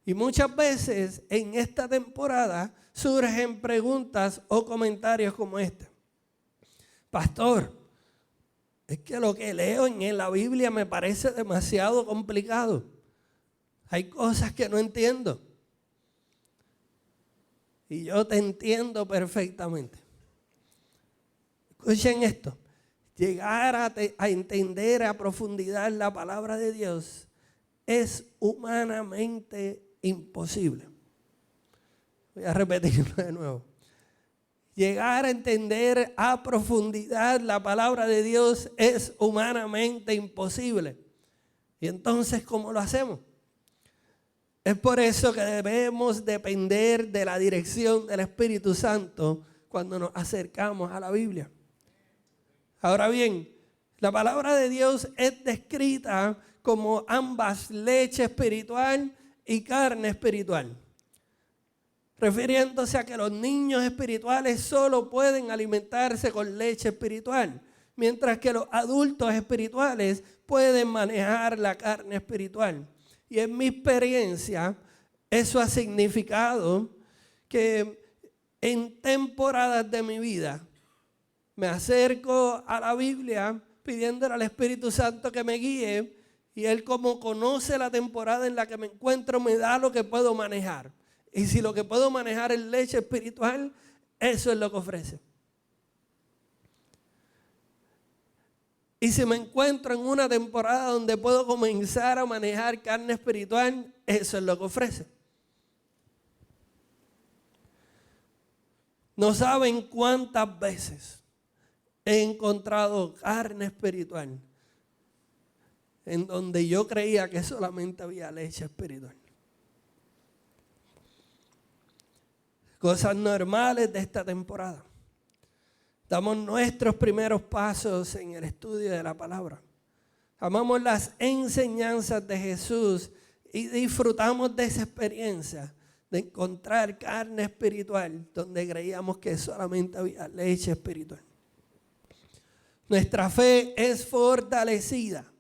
Y muchas veces en esta temporada surgen preguntas o comentarios como este. Pastor, es que lo que leo en la Biblia me parece demasiado complicado. Hay cosas que no entiendo. Y yo te entiendo perfectamente. Escuchen esto. Llegar a entender a profundidad la palabra de Dios es humanamente imposible. Voy a repetirlo de nuevo. Llegar a entender a profundidad la palabra de Dios es humanamente imposible. Y entonces, ¿cómo lo hacemos? Es por eso que debemos depender de la dirección del Espíritu Santo cuando nos acercamos a la Biblia. Ahora bien, la palabra de Dios es descrita como ambas, leche espiritual y carne espiritual, refiriéndose a que los niños espirituales solo pueden alimentarse con leche espiritual, mientras que los adultos espirituales pueden manejar la carne espiritual. Y en mi experiencia, eso ha significado que en temporadas de mi vida me acerco a la Biblia pidiéndole al Espíritu Santo que me guíe, y Él, como conoce la temporada en la que me encuentro, me da lo que puedo manejar. Y si lo que puedo manejar es leche espiritual, eso es lo que ofrece. Y si me encuentro en una temporada donde puedo comenzar a manejar carne espiritual, eso es lo que ofrece. No saben cuántas veces he encontrado carne espiritual en donde yo creía que solamente había leche espiritual. Cosas normales de esta temporada. Damos nuestros primeros pasos en el estudio de la palabra. Amamos las enseñanzas de Jesús y disfrutamos de esa experiencia de encontrar carne espiritual donde creíamos que solamente había leche espiritual. Nuestra fe es fortalecida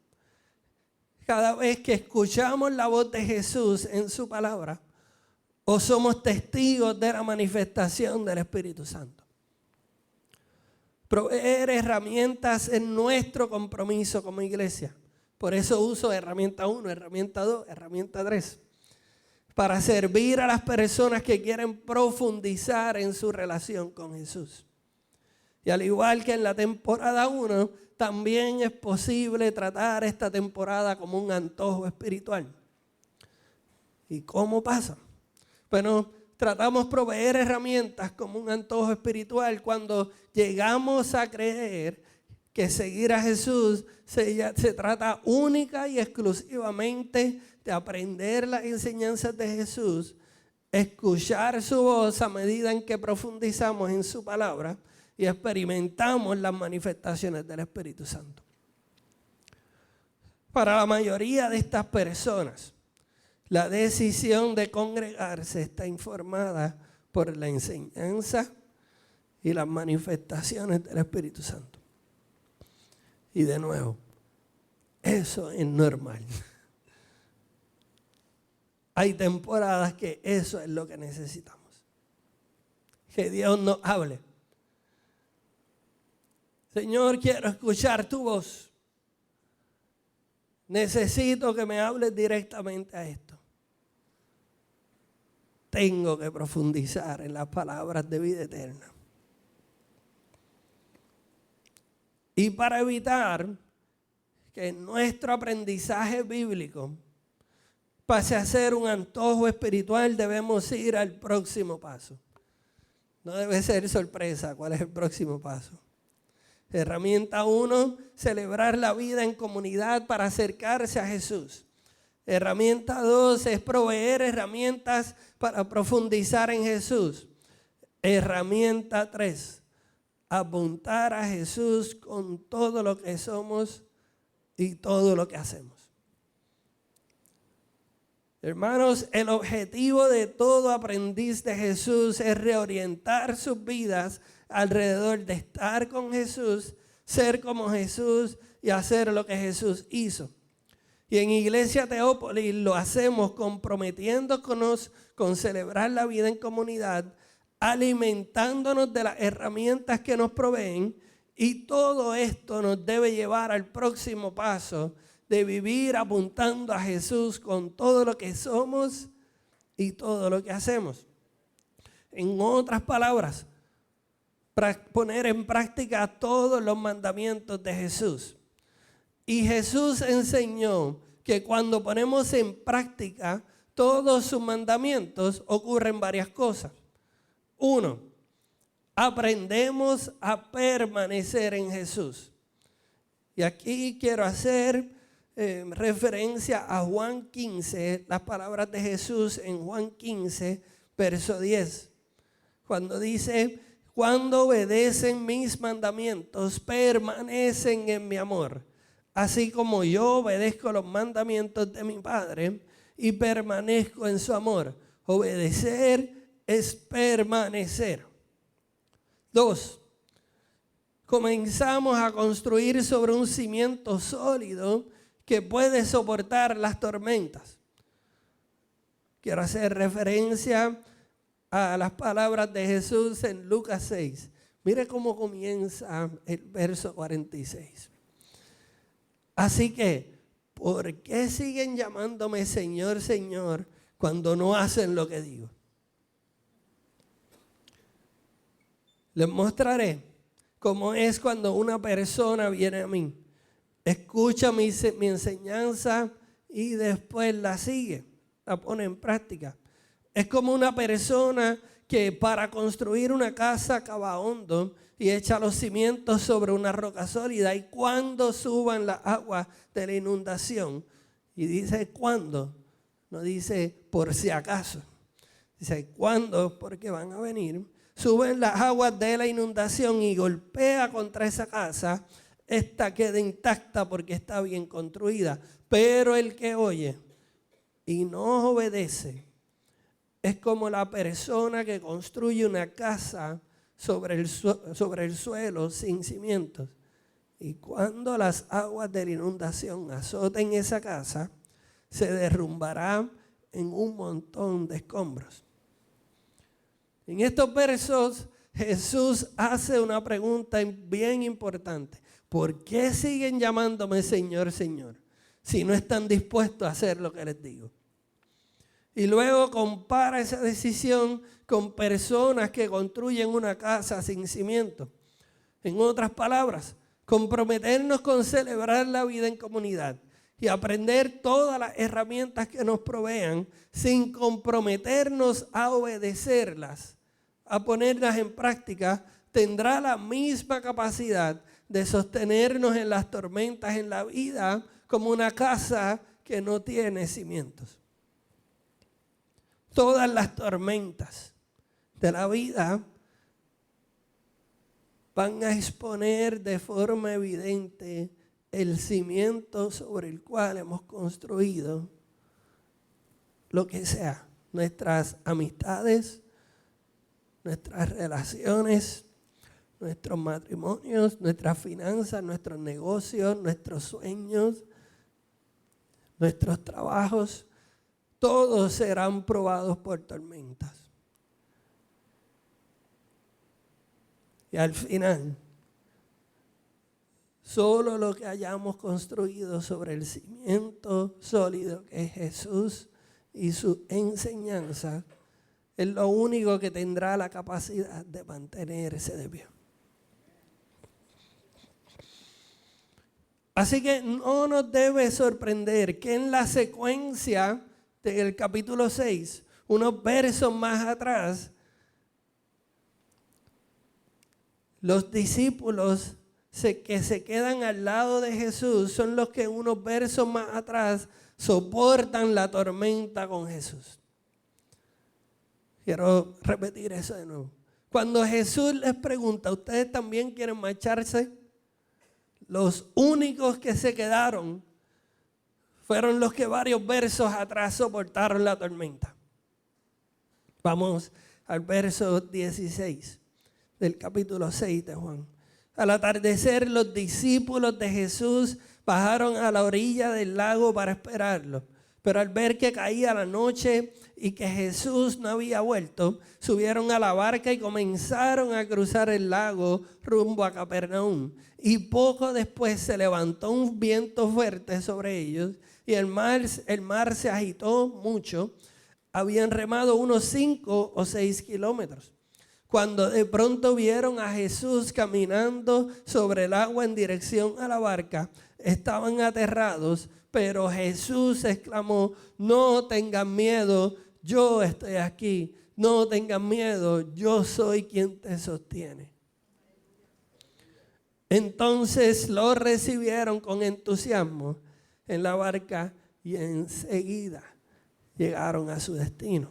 cada vez que escuchamos la voz de Jesús en su palabra o somos testigos de la manifestación del Espíritu Santo. Proveer herramientas es nuestro compromiso como iglesia. Por eso uso herramienta 1, herramienta 2, herramienta 3. Para servir a las personas que quieren profundizar en su relación con Jesús. Y al igual que en la temporada 1, también es posible tratar esta temporada como un antojo espiritual. ¿Y cómo pasa? Bueno, tratamos de proveer herramientas como un antojo espiritual cuando llegamos a creer que seguir a Jesús se trata única y exclusivamente de aprender las enseñanzas de Jesús, escuchar su voz a medida en que profundizamos en su palabra y experimentamos las manifestaciones del Espíritu Santo. Para la mayoría de estas personas, la decisión de congregarse está informada por la enseñanza y las manifestaciones del Espíritu Santo. Y de nuevo, eso es normal. Hay temporadas que eso es lo que necesitamos. Que Dios nos hable. Señor, quiero escuchar tu voz. Necesito que me hables directamente a esto. Tengo que profundizar en las palabras de vida eterna. Y para evitar que nuestro aprendizaje bíblico pase a ser un antojo espiritual, debemos ir al próximo paso. No debe ser sorpresa cuál es el próximo paso. Herramienta 1, celebrar la vida en comunidad para acercarse a Jesús. Herramienta 2 es proveer herramientas para profundizar en Jesús. Herramienta 3, apuntar a Jesús con todo lo que somos y todo lo que hacemos. Hermanos, el objetivo de todo aprendiz de Jesús es reorientar sus vidas alrededor de estar con Jesús, ser como Jesús y hacer lo que Jesús hizo. Y en Iglesia Teópolis lo hacemos comprometiéndonos con celebrar la vida en comunidad, alimentándonos de las herramientas que nos proveen, y todo esto nos debe llevar al próximo paso de vivir apuntando a Jesús con todo lo que somos y todo lo que hacemos. En otras palabras, poner en práctica todos los mandamientos de Jesús. Y Jesús enseñó que cuando ponemos en práctica todos sus mandamientos, ocurren varias cosas. Uno, aprendemos a permanecer en Jesús. Y aquí quiero hacer referencia a Juan 15, las palabras de Jesús en Juan 15, verso 10. Cuando dice, cuando obedecen mis mandamientos, permanecen en mi amor. Así como yo obedezco los mandamientos de mi Padre y permanezco en su amor. Obedecer es permanecer. 2. Comenzamos a construir sobre un cimiento sólido que puede soportar las tormentas. Quiero hacer referencia a las palabras de Jesús en Lucas 6. Mire cómo comienza el verso 46. Así que, ¿por qué siguen llamándome Señor, Señor, cuando no hacen lo que digo? Les mostraré cómo es cuando una persona viene a mí, escucha mi enseñanza y después la sigue, la pone en práctica. Es como una persona que para construir una casa cava hondo y echa los cimientos sobre una roca sólida, y cuando suban las aguas de la inundación, y dice cuándo, no dice por si acaso, dice cuándo, porque van a venir, suben las aguas de la inundación y golpea contra esa casa, esta queda intacta porque está bien construida. Pero el que oye y no obedece es como la persona que construye una casa sobre el suelo sin cimientos. Y cuando las aguas de la inundación azoten esa casa, se derrumbará en un montón de escombros. En estos versos, Jesús hace una pregunta bien importante. ¿Por qué siguen llamándome Señor, Señor, si no están dispuestos a hacer lo que les digo? Y luego compara esa decisión con personas que construyen una casa sin cimiento. En otras palabras, comprometernos con celebrar la vida en comunidad y aprender todas las herramientas que nos provean sin comprometernos a obedecerlas, a ponerlas en práctica, tendrá la misma capacidad de sostenernos en las tormentas en la vida como una casa que no tiene cimientos. Todas las tormentas de la vida van a exponer de forma evidente el cimiento sobre el cual hemos construido lo que sea, nuestras amistades, nuestras relaciones, nuestros matrimonios, nuestras finanzas, nuestros negocios, nuestros sueños, nuestros trabajos. Todos serán probados por tormentas. Y al final, solo lo que hayamos construido sobre el cimiento sólido que es Jesús y su enseñanza, es lo único que tendrá la capacidad de mantenerse de pie. Así que no nos debe sorprender que en la secuencia del capítulo 6, unos versos más atrás, los discípulos que se quedan al lado de Jesús son los que unos versos más atrás soportan la tormenta con Jesús. Quiero repetir eso de nuevo. Cuando Jesús les pregunta, ¿ustedes también quieren marcharse? Los únicos que se quedaron fueron los que varios versos atrás soportaron la tormenta. Vamos al verso 16 del capítulo 6 de Juan. Al atardecer, los discípulos de Jesús bajaron a la orilla del lago para esperarlo. Pero al ver que caía la noche y que Jesús no había vuelto, subieron a la barca y comenzaron a cruzar el lago rumbo a Capernaum. Y poco después se levantó un viento fuerte sobre ellos y el mar se agitó mucho habían remado unos 5 o 6 kilómetros, cuando de pronto vieron a Jesús caminando sobre el agua en dirección a la barca. Estaban aterrados, pero Jesús exclamó: no tengan miedo, yo estoy aquí. No tengan miedo, yo soy quien te sostiene. Entonces lo recibieron con entusiasmo en la barca y enseguida llegaron a su destino.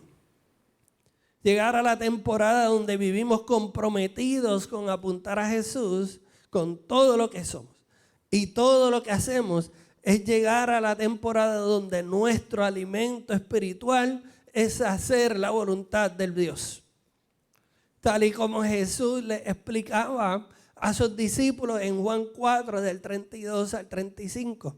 Llegar a la temporada donde vivimos comprometidos con apuntar a Jesús con todo lo que somos y todo lo que hacemos, es llegar a la temporada donde nuestro alimento espiritual es hacer la voluntad del Dios. Tal y como Jesús le explicaba a sus discípulos en Juan 4, del 32 al 35.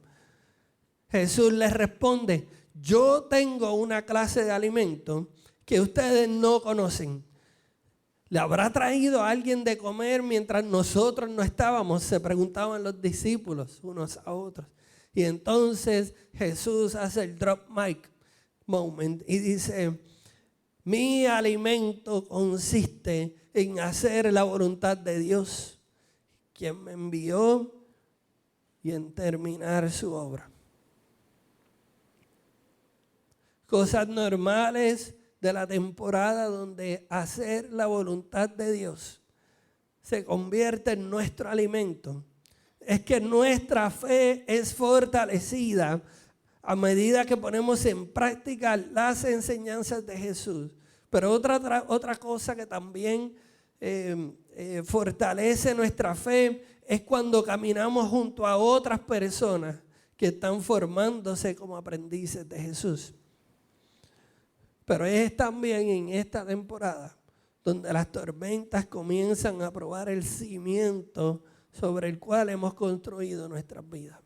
Jesús les responde: yo tengo una clase de alimento que ustedes no conocen. ¿Le habrá traído a alguien de comer mientras nosotros no estábamos?, se preguntaban los discípulos unos a otros. Y entonces Jesús hace el drop mic moment y dice: mi alimento consiste en hacer la voluntad de Dios, quien me envió, y en terminar su obra. Cosas normales de la temporada donde hacer la voluntad de Dios se convierte en nuestro alimento. Es que nuestra fe es fortalecida a medida que ponemos en práctica las enseñanzas de Jesús. Pero otra cosa que también fortalece nuestra fe es cuando caminamos junto a otras personas que están formándose como aprendices de Jesús. Pero es también en esta temporada donde las tormentas comienzan a probar el cimiento sobre el cual hemos construido nuestras vidas.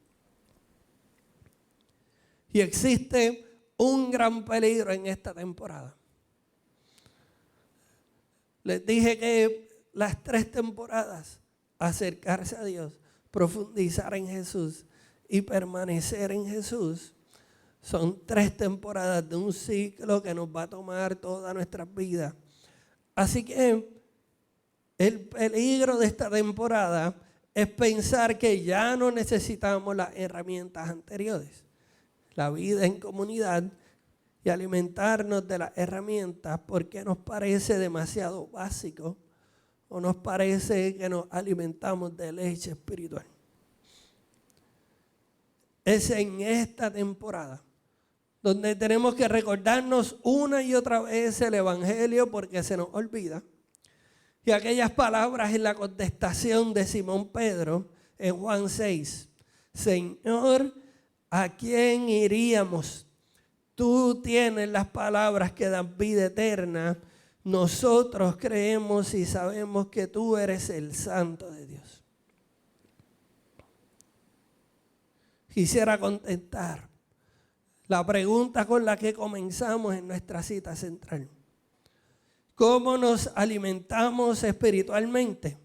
Y existe un gran peligro en esta temporada. Les dije que las 3 temporadas, acercarse a Dios, profundizar en Jesús y permanecer en Jesús, son 3 temporadas de un ciclo que nos va a tomar toda nuestra vida. Así que el peligro de esta temporada es pensar que ya no necesitamos las herramientas anteriores. La vida en comunidad y alimentarnos de las herramientas porque nos parece demasiado básico o nos parece que nos alimentamos de leche espiritual. Es en esta temporada donde tenemos que recordarnos una y otra vez el Evangelio porque se nos olvida. Y aquellas palabras en la contestación de Simón Pedro en Juan 6. Señor, ¿a quién iríamos? Tú tienes las palabras que dan vida eterna. Nosotros creemos y sabemos que tú eres el Santo de Dios. Quisiera contestar la pregunta con la que comenzamos en nuestra cita central. ¿Cómo nos alimentamos espiritualmente?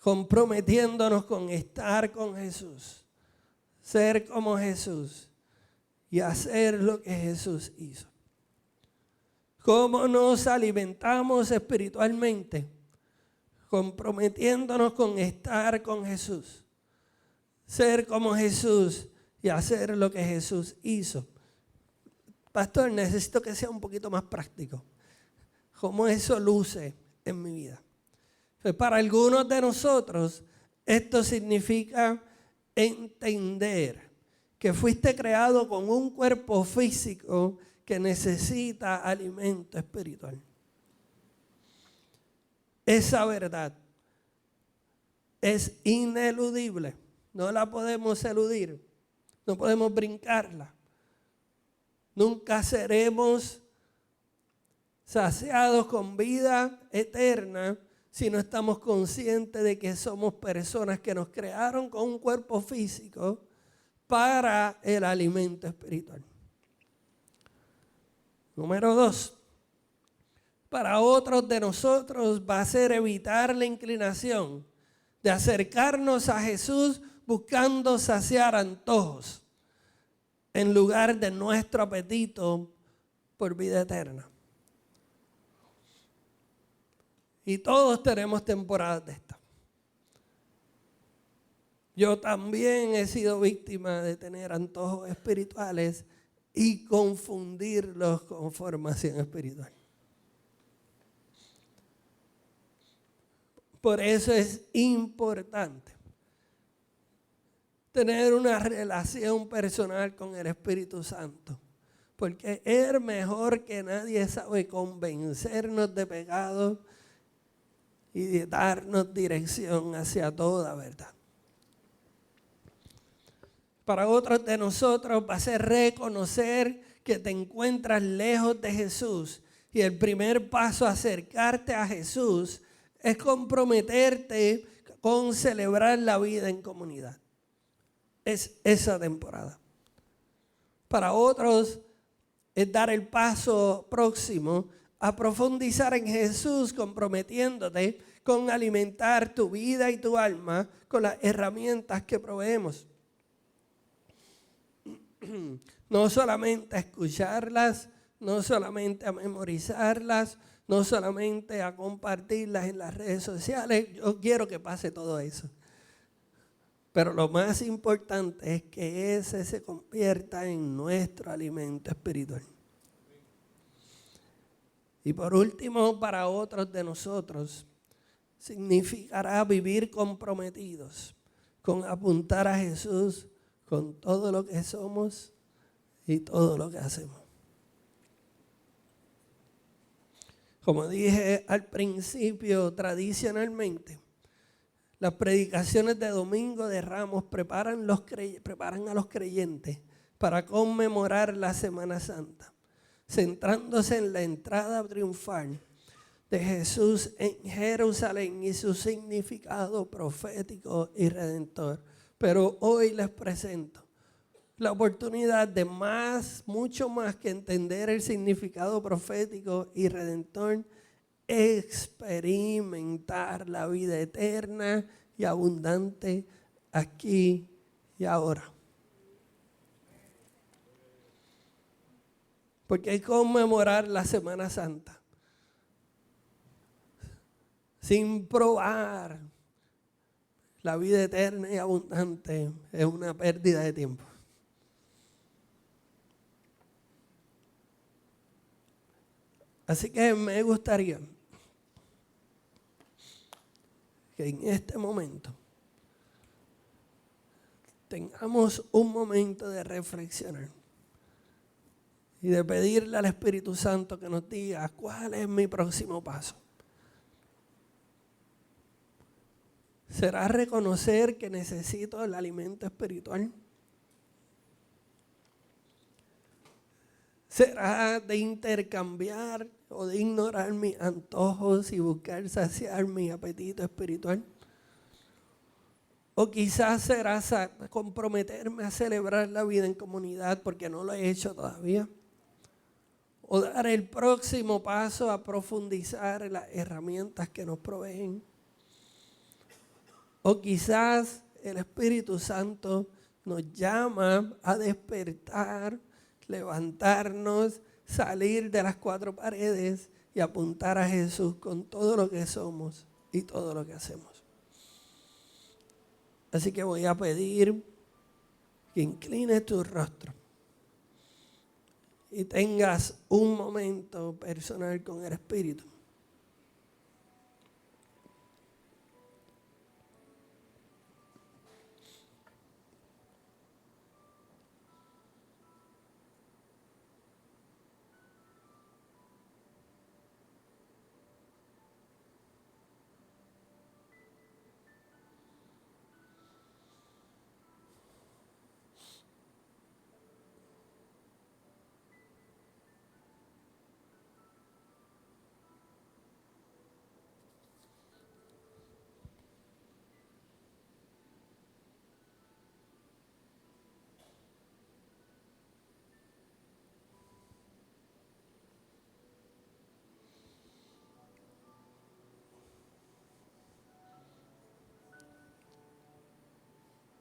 Comprometiéndonos con estar con Jesús, ser como Jesús y hacer lo que Jesús hizo. ¿Cómo nos alimentamos espiritualmente? Comprometiéndonos con estar con Jesús, ser como Jesús y hacer lo que Jesús hizo. Pastor, necesito que sea un poquito más práctico. ¿Cómo eso luce en mi vida? Pues para algunos de nosotros esto significa entender que fuiste creado con un cuerpo físico que necesita alimento espiritual. Esa verdad es ineludible, no la podemos eludir, no podemos brincarla. Nunca seremos saciados con vida eterna si no estamos conscientes de que somos personas que nos crearon con un cuerpo físico para el alimento espiritual. Número 2, para otros de nosotros va a ser evitar la inclinación de acercarnos a Jesús buscando saciar antojos en lugar de nuestro apetito por vida eterna. Y todos tenemos temporadas de estas. Yo también he sido víctima de tener antojos espirituales y confundirlos con formación espiritual. Por eso es importante tener una relación personal con el Espíritu Santo, porque Él mejor que nadie sabe convencernos de pecado y de darnos dirección hacia toda verdad. Para otros de nosotros va a ser reconocer que te encuentras lejos de Jesús, y el primer paso a acercarte a Jesús es comprometerte con celebrar la vida en comunidad. Es esa temporada. Para otros es dar el paso próximo a profundizar en Jesús, comprometiéndote con alimentar tu vida y tu alma con las herramientas que proveemos. No solamente a escucharlas, no solamente a memorizarlas, no solamente a compartirlas en las redes sociales. Yo quiero que pase todo eso. Pero lo más importante es que ese se convierta en nuestro alimento espiritual. Y por último, para otros de nosotros, significará vivir comprometidos con apuntar a Jesús con todo lo que somos y todo lo que hacemos. Como dije al principio, tradicionalmente, las predicaciones de Domingo de Ramos preparan a los creyentes para conmemorar la Semana Santa, centrándose en la entrada triunfal de Jesús en Jerusalén y su significado profético y redentor. Pero hoy les presento la oportunidad de mucho más que entender el significado profético y redentor, experimentar la vida eterna y abundante aquí y ahora. Porque hay que conmemorar la Semana Santa sin probar la vida eterna y abundante es una pérdida de tiempo. Así que me gustaría que en este momento tengamos un momento de reflexionar y de pedirle al Espíritu Santo que nos diga cuál es mi próximo paso. ¿Será reconocer que necesito el alimento espiritual? ¿Será de intercambiar o de ignorar mis antojos y buscar saciar mi apetito espiritual? O quizás será comprometerme a celebrar la vida en comunidad porque no lo he hecho todavía. O dar el próximo paso a profundizar en las herramientas que nos proveen. O quizás el Espíritu Santo nos llama a despertar, levantarnos, salir de las cuatro paredes y apuntar a Jesús con todo lo que somos y todo lo que hacemos. Así que voy a pedir que inclines tu rostro y tengas un momento personal con el Espíritu.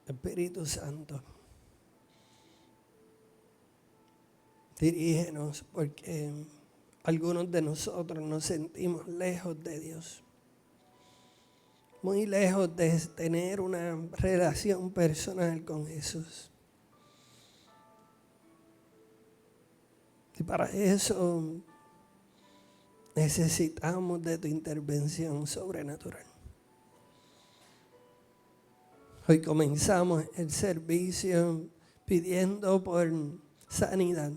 Espíritu Santo, Dirígenos, porque algunos de nosotros nos sentimos lejos de Dios, muy lejos de tener una relación personal con Jesús. Y para eso necesitamos de tu intervención sobrenatural. Hoy comenzamos el servicio pidiendo por sanidad.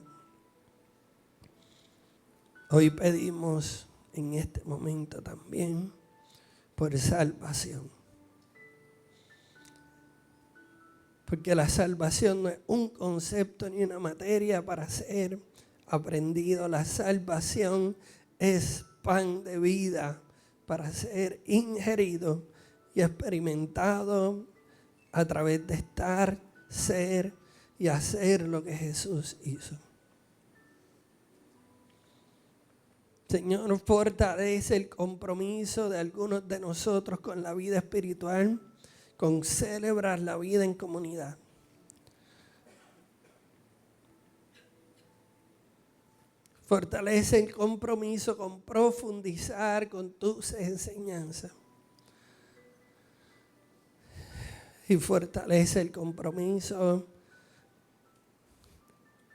Hoy pedimos en este momento también por salvación. Porque la salvación no es un concepto ni una materia para ser aprendido. La salvación es pan de vida para ser ingerido y experimentado a través de estar, ser y hacer lo que Jesús hizo. Señor, fortalece el compromiso de algunos de nosotros con la vida espiritual, con celebrar la vida en comunidad. Fortalece el compromiso con profundizar con tus enseñanzas. Y fortalece el compromiso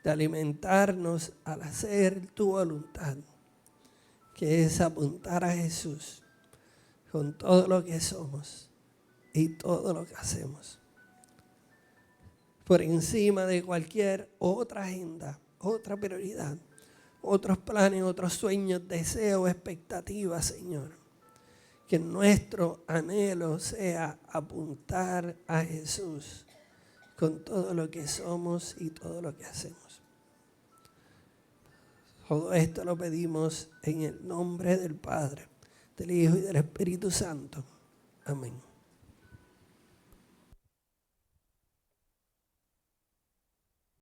de alimentarnos al hacer tu voluntad, que es apuntar a Jesús con todo lo que somos y todo lo que hacemos, por encima de cualquier otra agenda, otra prioridad, otros planes, otros sueños, deseos, expectativas, Señor. Que nuestro anhelo sea apuntar a Jesús con todo lo que somos y todo lo que hacemos. Todo esto lo pedimos en el nombre del Padre, del Hijo y del Espíritu Santo. Amén.